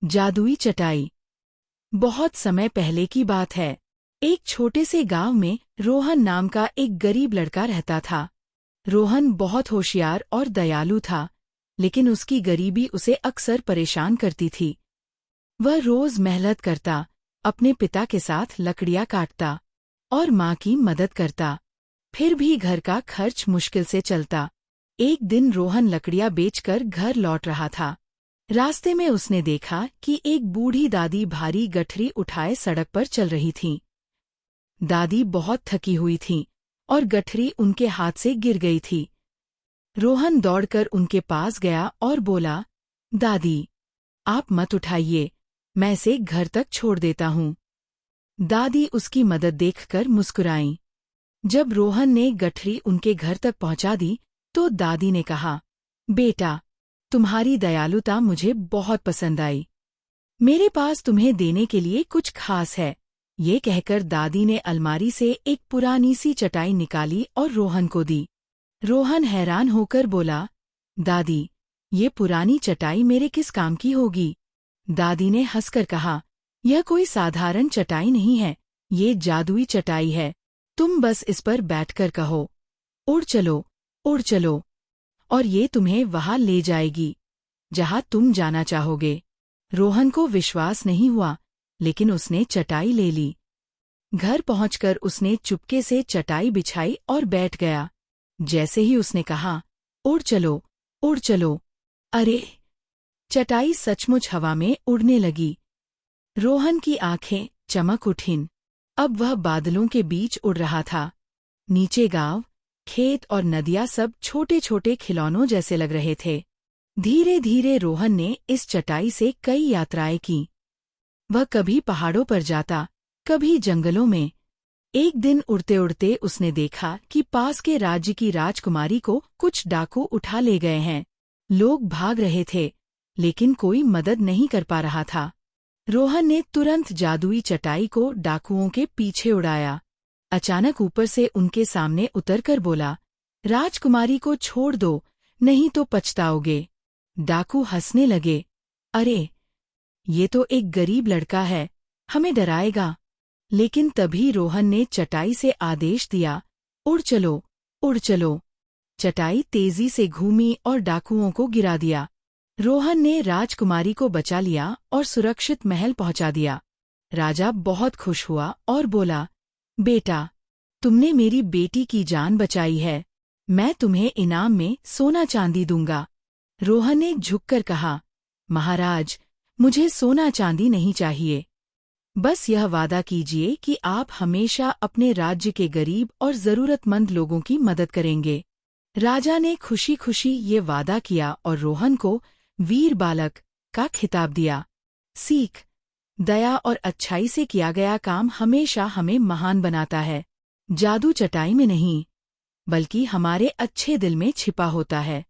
जादुई चटाई। बहुत समय पहले की बात है। एक छोटे से गांव में रोहन नाम का एक गरीब लड़का रहता था। रोहन बहुत होशियार और दयालु था, लेकिन उसकी गरीबी उसे अक्सर परेशान करती थी। वह रोज मेहनत करता, अपने पिता के साथ लकड़ियां काटता और माँ की मदद करता। फिर भी घर का खर्च मुश्किल से चलता। एक दिन रोहन लकड़ियां बेचकर घर लौट रहा था। रास्ते में उसने देखा कि एक बूढ़ी दादी भारी गठरी उठाए सड़क पर चल रही थीं। दादी बहुत थकी हुई थीं और गठरी उनके हाथ से गिर गई थी। रोहन दौड़कर उनके पास गया और बोला, दादी, आप मत उठाइए, मैं इसे घर तक छोड़ देता हूँ। दादी उसकी मदद देखकर मुस्कुराईं। जब रोहन ने गठरी उनके घर तक पहुंचा दी, तो दादी ने कहा, बेटा, तुम्हारी दयालुता मुझे बहुत पसंद आई। मेरे पास तुम्हें देने के लिए कुछ खास है। ये कहकर दादी ने अलमारी से एक पुरानी सी चटाई निकाली और रोहन को दी। रोहन हैरान होकर बोला, दादी, ये पुरानी चटाई मेरे किस काम की होगी? दादी ने हंसकर कहा, यह कोई साधारण चटाई नहीं है, ये जादुई चटाई है। तुम बस इस पर बैठकर कहो, उड़ चलो, उड़ चलो, और ये तुम्हें वहां ले जाएगी जहां तुम जाना चाहोगे। रोहन को विश्वास नहीं हुआ, लेकिन उसने चटाई ले ली। घर पहुंचकर उसने चुपके से चटाई बिछाई और बैठ गया। जैसे ही उसने कहा, उड़ चलो, उड़ चलो, अरे! चटाई सचमुच हवा में उड़ने लगी। रोहन की आंखें चमक उठीं। अब वह बादलों के बीच उड़ रहा था। नीचे गांव, खेत और नदियां सब छोटे छोटे खिलौनों जैसे लग रहे थे। धीरे धीरे रोहन ने इस चटाई से कई यात्राएं की। वह कभी पहाड़ों पर जाता, कभी जंगलों में। एक दिन उड़ते उड़ते उसने देखा कि पास के राज्य की राजकुमारी को कुछ डाकू उठा ले गए हैं। लोग भाग रहे थे, लेकिन कोई मदद नहीं कर पा रहा था। रोहन ने तुरंत जादुई चटाई को डाकुओं के पीछे उड़ाया। अचानक ऊपर से उनके सामने उतरकर बोला, राजकुमारी को छोड़ दो, नहीं तो पछताओगे। डाकू हंसने लगे, अरे! ये तो एक गरीब लड़का है, हमें डराएगा। लेकिन तभी रोहन ने चटाई से आदेश दिया, उड़ चलो, उड़ चलो। चटाई तेजी से घूमी और डाकुओं को गिरा दिया। रोहन ने राजकुमारी को बचा लिया और सुरक्षित महल पहुंचा दिया। राजा बहुत खुश हुआ और बोला, बेटा, तुमने मेरी बेटी की जान बचाई है। मैं तुम्हें इनाम में सोना चांदी दूंगा। रोहन ने झुककर कहा, महाराज, मुझे सोना चांदी नहीं चाहिए। बस यह वादा कीजिए कि आप हमेशा अपने राज्य के गरीब और जरूरतमंद लोगों की मदद करेंगे। राजा ने खुशी खुशी ये वादा किया और रोहन को वीर बालक का खिताब दिया। सीख, दया और अच्छाई से किया गया काम हमेशा हमें महान बनाता है। जादू चटाई में नहीं, बल्कि हमारे अच्छे दिल में छिपा होता है।